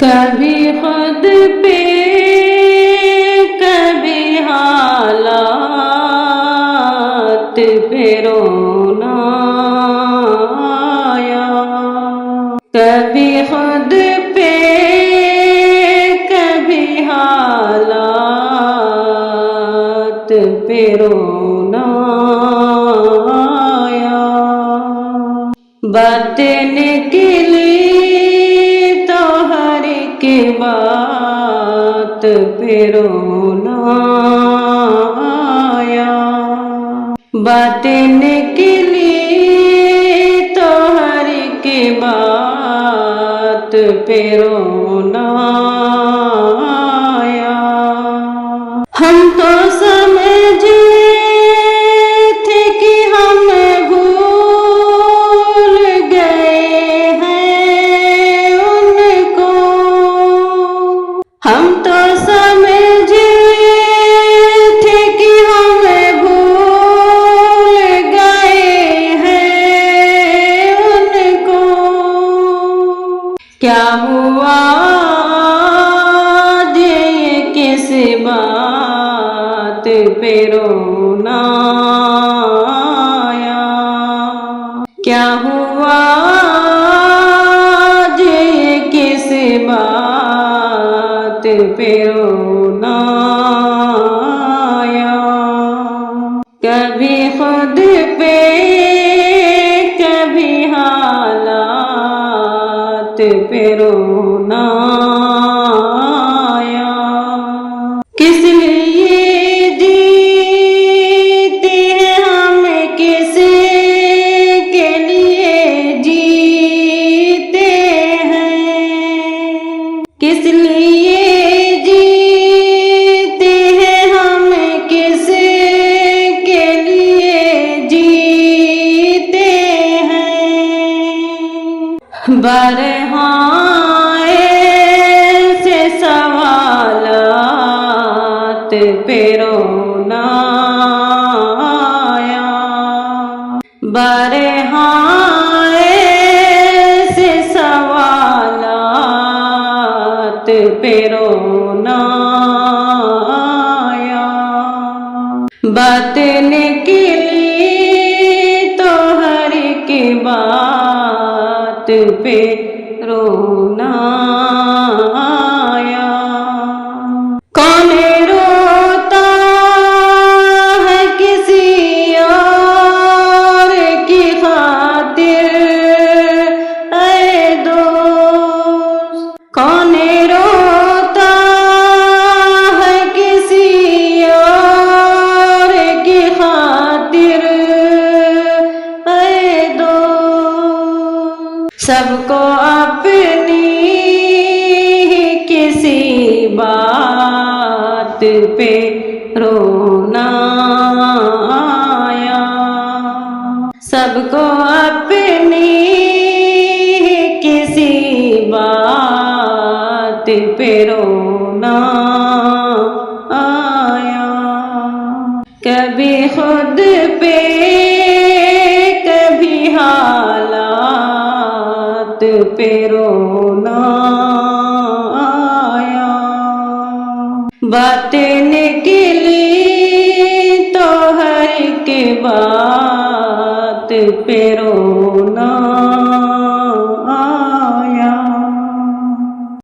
کبھی خود پہ کبھی حالات پہ رونا آیا، کبھی خود پہ کبھی حالات پہ رونا آیا، باتیں نکلی تو ہر ایک بات پہ رونا آیا، باتیں نکلی تو ہر ایک بات پہ رونا آیا، ہم تو سمجھے تھے کہ ہم بھول گئے ہیں ان کو، ہم تو سمجھے تھے کہ ہم بھول گئے ہیں ان کو، کیا ہوا یہ کس بات پہ رونا آیا، کیا ہوا یہ کس بات پہ رونا آیا، کبھی خود پہ کبھی حالات پہ رونا آیا، کس لیے جیتے ہیں ہم، کس کے لیے جیتے ہیں، کس لیے جیتے ہیں ہم، کس کے لیے جیتے ہیں، بارہاں ایسے سوالات پہ رونا آیا، بارہاں ایسے سوالات پہ رونا آیا، باتیں نکلی تو ہر ایک بات پہ رونا آیا، کون روتا ہے کسی اور کی خاطر اے دوست، کون روتا ہے کسی اور کی خاطر اے دوست، سب کو اپنی ہی کسی بات پہ رونا آیا، سب کو اپنی ہی کسی بات پہ رونا آیا، کبھی خود پہ کبھی حالات پہ رونا آیا، باتیں نکلی تو ہر ایک بات پہ رونا